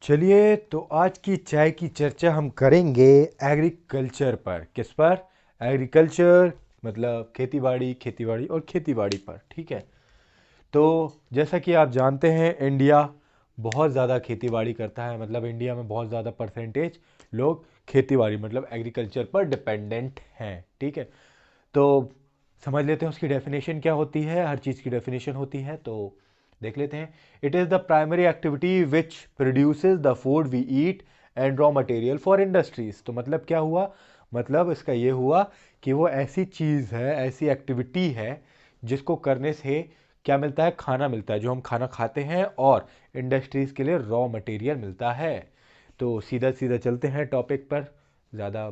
चलिए तो आज की चाय की चर्चा हम करेंगे एग्रीकल्चर पर। किस पर? एग्रीकल्चर मतलब खेतीबाड़ी, खेतीबाड़ी और खेतीबाड़ी पर। ठीक है। तो जैसा कि आप जानते हैं, इंडिया बहुत ज़्यादा खेतीबाड़ी करता है। मतलब इंडिया में बहुत ज़्यादा परसेंटेज लोग खेतीबाड़ी मतलब एग्रीकल्चर पर डिपेंडेंट हैं। ठीक है। तो समझ लेते हैं उसकी डेफिनेशन क्या होती है। हर चीज़ की डेफिनेशन होती है, तो देख लेते हैं। It is the primary activity which produces the food we eat and raw material for industries. तो मतलब क्या हुआ? मतलब इसका ये हुआ कि वो ऐसी चीज़ है, ऐसी एक्टिविटी है जिसको करने से क्या मिलता है? खाना मिलता है, जो हम खाना खाते हैं, और इंडस्ट्रीज़ के लिए रॉ मटेरियल मिलता है। तो सीधा सीधा चलते हैं टॉपिक पर, ज़्यादा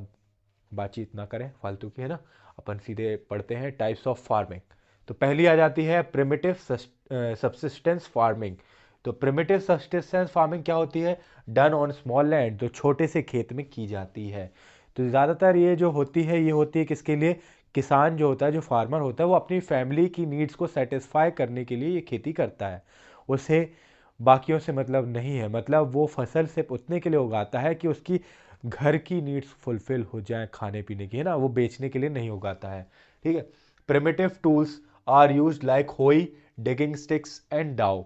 बातचीत ना करें फालतू की, है ना। अपन सीधे पढ़ते हैं टाइप्स ऑफ फार्मिंग। तो पहली आ जाती है प्रिमिटिव सब्सिस्टेंस फार्मिंग। तो प्रिमिटिव सब्सिस्टेंस फार्मिंग क्या होती है? डन ऑन स्मॉल लैंड, जो छोटे से खेत में की जाती है। तो ज़्यादातर ये जो होती है, ये होती है किसके लिए? किसान जो होता है, जो फार्मर होता है, वो अपनी फैमिली की नीड्स को सेटिस्फाई करने के लिए ये खेती करता है। उसे बाकियों से मतलब नहीं है। मतलब वो फसल सिर्फ उतने के लिए उगाता है कि उसकी घर की नीड्स फुलफिल हो जाए, खाने पीने की, है ना। वो बेचने के लिए नहीं उगाता है। ठीक है। Primitive tools are use like hoe, digging sticks and dao.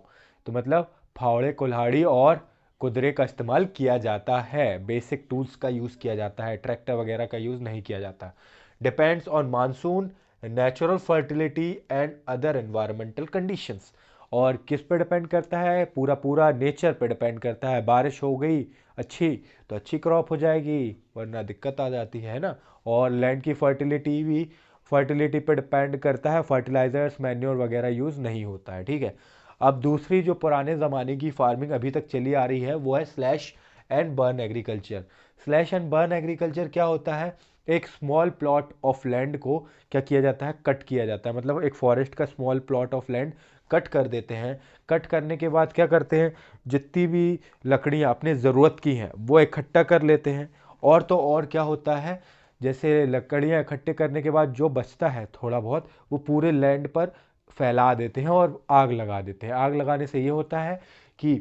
तो मतलब फावड़े, कुल्हाड़ी और कुदरे का इस्तेमाल किया जाता है। बेसिक टूल्स का यूज़ किया जाता है, ट्रैक्टर वगैरह का यूज़ नहीं किया जाता। Depends on monsoon, natural fertility and other environmental conditions. और किस पे डिपेंड करता है? पूरा पूरा नेचर पे डिपेंड करता है। बारिश हो गई अच्छी तो अच्छी क्रॉप हो जाएगी, वरना दिक्कत आ जाती है ना। और लैंड की फर्टिलिटी भी फर्टिलिटी पे डिपेंड करता है। फर्टिलाइजर्स, मैन्योर वगैरह यूज़ नहीं होता है। ठीक है। अब दूसरी जो पुराने ज़माने की फार्मिंग अभी तक चली आ रही है, वो है slash and burn agriculture. Slash and burn agriculture क्या होता है? एक स्मॉल प्लॉट ऑफ लैंड को क्या किया जाता है? कट किया जाता है। मतलब एक फॉरेस्ट का small plot of land cut कर देते हैं। कट करने के बाद क्या करते हैं? जितनी भी लकड़ियाँ अपने ज़रूरत की हैं वो इकट्ठा कर लेते हैं। और तो और क्या होता है, जैसे लकड़ियाँ इकट्ठे करने के बाद जो बचता है थोड़ा बहुत, वो पूरे लैंड पर फैला देते हैं और आग लगा देते हैं। आग लगाने से ये होता है कि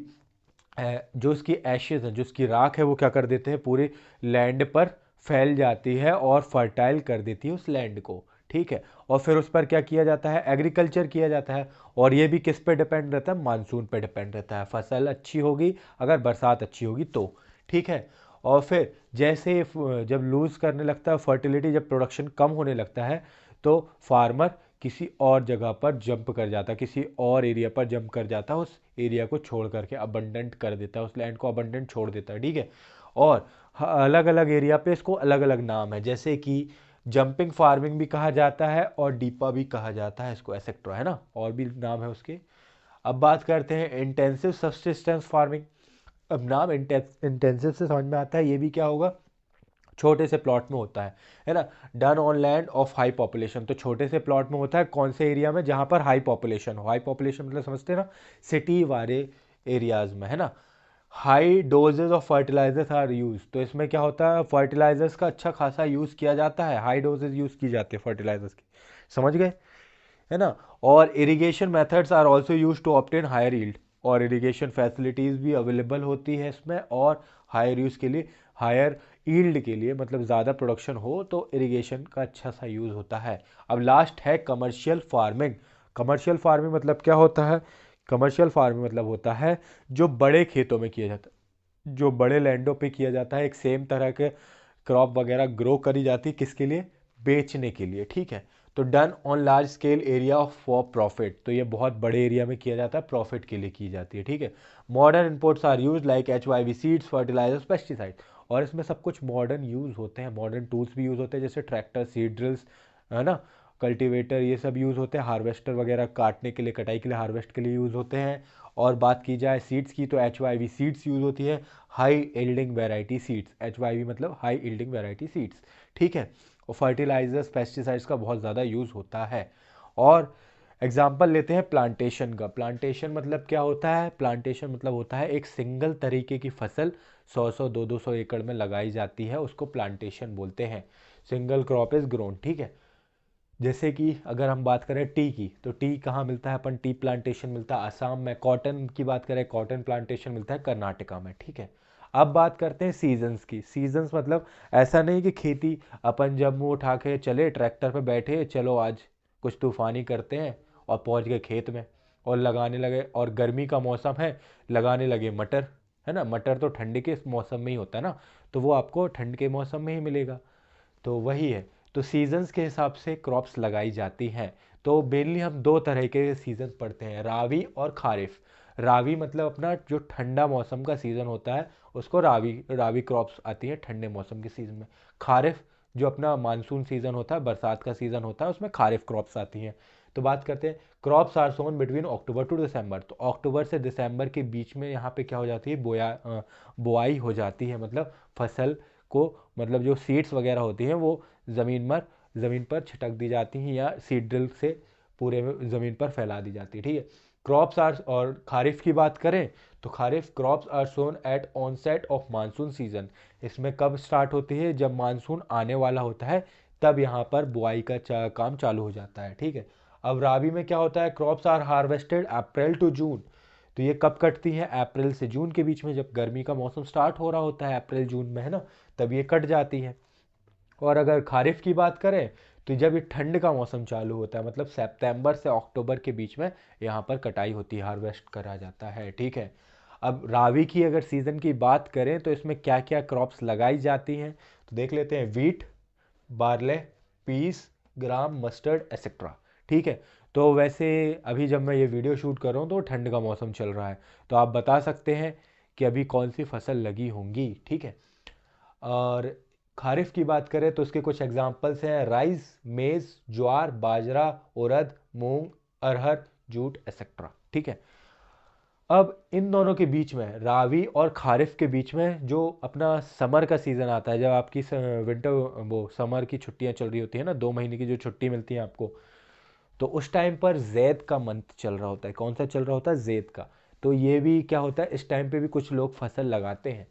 जो उसकी एशेज हैं, जो उसकी राख है, वो क्या कर देते हैं? पूरे लैंड पर फैल जाती है और फर्टाइल कर देती है उस लैंड को। ठीक है। और फिर उस पर क्या किया जाता है? एग्रीकल्चर किया जाता है। और ये भी किस पे डिपेंड रहता है? मानसून पे डिपेंड रहता है। फसल अच्छी होगी अगर बरसात अच्छी होगी तो। ठीक है। और फिर जैसे जब लूज़ करने लगता है फर्टिलिटी, जब प्रोडक्शन कम होने लगता है, तो फार्मर किसी और जगह पर जंप कर जाता है, किसी और एरिया पर जंप कर जाता है, उस एरिया को छोड़ करके अबंडेंट कर देता है, उस लैंड को अबंडेंट छोड़ देता है। ठीक है। और अलग अलग एरिया पे इसको अलग अलग नाम है, जैसे कि जंपिंग फार्मिंग भी कहा जाता है और डीपा भी कहा जाता है इसको, एसेक्ट्रा, है ना। और भी नाम है उसके। अब बात करते हैं इंटेंसिव सब्सिस्टेंस फार्मिंग। अब नाम इंटेंसिव से समझ में आता है, ये भी क्या होगा? छोटे से प्लॉट में होता है ना। Done on land of high population. तो छोटे से प्लॉट में होता है कौन से एरिया में? जहां पर हाई पॉपुलेशन हो। हाई पॉपुलेशन मतलब समझते हैं ना, सिटी वाले एरियाज में, है ना। High doses of fertilisers are use. तो इसमें क्या होता है? फर्टिलाइजर्स का अच्छा खासा यूज किया जाता है, हाई डोजेज यूज की जाती है फर्टिलाइजर्स की। समझ गए, है ना। और irrigation methods are also use to obtain higher yield. और इरिगेशन फैसिलिटीज़ भी अवेलेबल होती है इसमें। और हायर यूज़ के लिए, हायर यील्ड के लिए, मतलब ज़्यादा प्रोडक्शन हो तो इरिगेशन का अच्छा सा यूज़ होता है। अब लास्ट है कमर्शियल फार्मिंग। कमर्शियल फार्मिंग मतलब क्या होता है? कमर्शियल फार्मिंग मतलब होता है जो बड़े खेतों में किया जाता है, जो बड़े लैंडों पे किया जाता है। एक सेम तरह के क्रॉप वगैरह ग्रो करी जाती है, किसके लिए? बेचने के लिए। ठीक है। तो done on large scale area for profit. तो ये बहुत बड़े एरिया में किया जाता है, प्रॉफिट के लिए की जाती है। ठीक है। Modern inputs are use like HYV seeds, fertilisers, pesticide. और इसमें सब कुछ मॉडर्न यूज होते हैं, मॉडर्न टूल्स भी यूज होते हैं, जैसे ट्रैक्टर, सीड ड्रिल्स, है ना, कल्टीवेटर, ये सब यूज़ होते हैं। हार्वेस्टर वगैरह काटने के लिए, कटाई के लिए, हार्वेस्ट के लिए यूज़ होते हैं। और बात की जाए सीड्स की, तो HYV सीड्स यूज़ होती है, high yielding variety seeds. HYV मतलब हाई यील्डिंग वैरायटी सीड्स। ठीक है। और फर्टिलाइजर्स, पेस्टिसाइड्स का बहुत ज़्यादा यूज़ होता है। और एग्जाम्पल लेते हैं प्लांटेशन का। प्लांटेशन मतलब क्या होता है? प्लांटेशन मतलब होता है एक सिंगल तरीके की फसल 100-100, 200-200 एकड़ में लगाई जाती है, उसको प्लांटेशन बोलते हैं। Single crop is grown. ठीक है। जैसे कि अगर हम बात करें टी की, तो टी कहाँ मिलता है अपन, टी प्लांटेशन मिलता है आसाम में। कॉटन की बात करें, कॉटन प्लांटेशन मिलता है कर्नाटका में, ठीक है। अब बात करते हैं सीजन्स की। सीजन्स मतलब ऐसा नहीं कि खेती अपन जब मुँह उठा के चले ट्रैक्टर पे बैठे, चलो आज कुछ तूफानी करते हैं और पहुंच गए खेत में और लगाने लगे, और गर्मी का मौसम है लगाने लगे मटर, है ना। मटर तो ठंड के मौसम में ही होता है ना, तो वो आपको ठंड के मौसम में ही मिलेगा। तो वही है, तो सीजन्स के हिसाब से क्रॉप्स लगाई जाती हैं। तो मेनली हम दो तरह के सीजन पढ़ते हैं, रावी और खारिफ। रावी मतलब अपना जो ठंडा मौसम का सीज़न होता है उसको रावी रावी क्रॉप्स आती है ठंडे मौसम के सीज़न में। खारिफ जो अपना मानसून सीज़न होता है, बरसात का सीज़न होता है, उसमें खारिफ क्रॉप्स आती हैं। तो बात करते हैं, crops are sown between October to December. तो अक्टूबर से दिसंबर के बीच में यहाँ पे क्या हो जाती है, बुआई हो जाती है। मतलब फसल को, मतलब जो सीड्स वगैरह होती हैं वो ज़मीन पर छिटक दी जाती हैं या सीड ड्रिल से पूरे ज़मीन पर फैला दी जाती है, ठीक है। क्रॉप्स आर, और खारिफ की बात करें तो kharif crops are sown at onset of monsoon season. इसमें कब स्टार्ट होती है, जब मानसून आने वाला होता है तब यहाँ पर बुआई का काम चालू हो जाता है, ठीक है। अब राबी में क्या होता है, crops are harvested April to June. तो ये कब कटती है, अप्रैल से जून के बीच में, जब गर्मी का मौसम स्टार्ट हो रहा होता है अप्रैल जून में, है ना, तब ये कट जाती है। और अगर खारिफ की बात करें तो जब ये ठंड का मौसम चालू होता है, मतलब सितंबर से अक्टूबर के बीच में यहाँ पर कटाई होती है, हार्वेस्ट करा जाता है, ठीक है। अब रावी की अगर सीज़न की बात करें तो इसमें क्या क्या क्रॉप्स लगाई जाती हैं, तो देख लेते हैं। वीट, बार्ले, पीस, ग्राम, मस्टर्ड एक्सेट्रा, ठीक है। तो वैसे अभी जब मैं ये वीडियो शूट कर रहा हूँ तो ठंड का मौसम चल रहा है, तो आप बता सकते हैं कि अभी कौन सी फसल लगी होंगी, ठीक है। और खारिफ की बात करें तो उसके कुछ एग्जाम्पल्स हैं, राइस, मेज, ज्वार, बाजरा, उड़द, मूंग, अरहर, जूट एक्सेट्रा, ठीक है। अब इन दोनों के बीच में, रावी और खारिफ के बीच में, जो अपना समर का सीज़न आता है, जब आपकी विंटर, वो समर की छुट्टियां चल रही होती है ना, 2 महीने की जो छुट्टी मिलती है आपको, तो उस टाइम पर जैद का मंथ चल रहा होता है। कौन सा चल रहा होता है, जैद का। तो ये भी क्या होता है, इस टाइम पे भी कुछ लोग फसल लगाते हैं।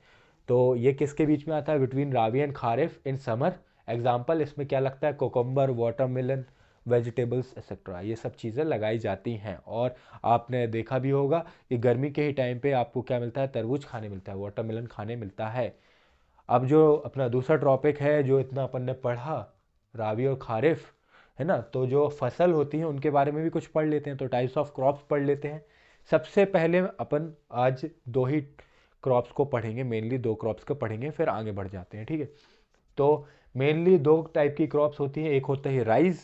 तो ये किसके बीच में आता है, between Ravi and kharif in summer. Example इसमें क्या लगता है, कोकम्बर, वाटरमेलन, वेजिटेबल्स एक्सेट्रा, ये सब चीज़ें लगाई जाती हैं। और आपने देखा भी होगा कि गर्मी के ही टाइम पे आपको क्या मिलता है, तरबूज खाने मिलता है, वाटरमेलन खाने मिलता है। अब जो अपना दूसरा टॉपिक है जो इतना अपन ने पढ़ा, रावी और खारिफ, है ना, तो जो फसल होती है उनके बारे में भी कुछ पढ़ लेते हैं। तो टाइप्स ऑफ क्रॉप्स पढ़ लेते हैं। सबसे पहले अपन आज दो ही क्रॉप्स को पढ़ेंगे, मेनली दो क्रॉप्स को पढ़ेंगे, फिर आगे बढ़ जाते हैं, ठीक है। तो मेनली दो टाइप की क्रॉप्स होती है, एक होता है राइस,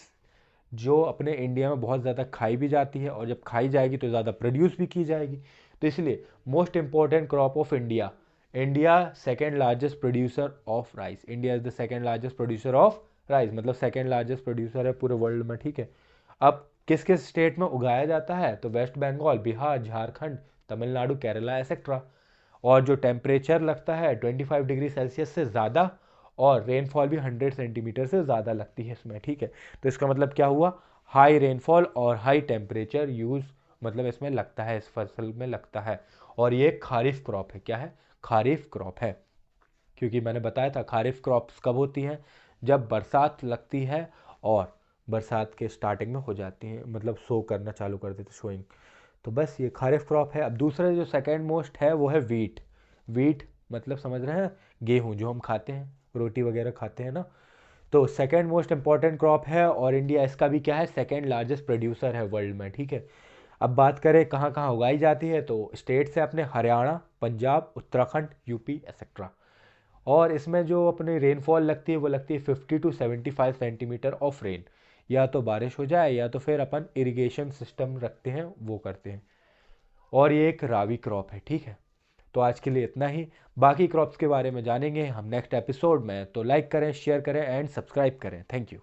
जो अपने इंडिया में बहुत ज़्यादा खाई भी जाती है, और जब खाई जाएगी तो ज़्यादा प्रोड्यूस भी की जाएगी। तो इसलिए most important crop of India, India second largest producer of rice, India is the second largest producer of rice, मतलब सेकेंड लार्जेस्ट प्रोड्यूसर है पूरे वर्ल्ड में, ठीक है। अब किस किस स्टेट में उगाया जाता है, तो वेस्ट बंगाल, बिहार, झारखंड, तमिलनाडु, केरला एक्सेट्रा। और जो टेम्परेचर लगता है 25 डिग्री सेल्सियस से ज़्यादा, और रेनफॉल भी 100 सेंटीमीटर से ज़्यादा लगती है इसमें, ठीक है। तो इसका मतलब क्या हुआ, हाई रेनफॉल और हाई टेम्परेचर यूज़, मतलब इसमें लगता है, इस फसल में लगता है। और ये खारिफ क्रॉप है, क्या है, खारिफ क्रॉप है। क्योंकि मैंने बताया था खारिफ क्रॉप्स कब होती हैं, जब बरसात लगती है और बरसात के स्टार्टिंग में हो जाती हैं, मतलब शो करना चालू कर देते, शोइंग। तो बस ये खारिफ क्रॉप है। अब दूसरा जो सेकंड मोस्ट है वो है वीट। वीट मतलब समझ रहे हैं, गेहूं जो हम खाते हैं, रोटी वगैरह खाते हैं ना। तो सेकंड मोस्ट इंपॉर्टेंट क्रॉप है, और इंडिया इसका भी क्या है, सेकंड लार्जेस्ट प्रोड्यूसर है वर्ल्ड में, ठीक है। अब बात करें कहाँ कहाँ उगाई जाती है, तो स्टेट से अपने हरियाणा, पंजाब, उत्तराखंड, यूपी एक्सेट्रा। और इसमें जो अपनी रेनफॉल लगती है वो लगती है 50 to 75 सेंटीमीटर ऑफ रेन। या तो बारिश हो जाए या तो फिर अपन इरिगेशन सिस्टम रखते हैं वो करते हैं। और ये एक रावी क्रॉप है, ठीक है। तो आज के लिए इतना ही, बाकी क्रॉप्स के बारे में जानेंगे हम नेक्स्ट एपिसोड में। तो लाइक करें, शेयर करें एंड सब्सक्राइब करें। Thank you.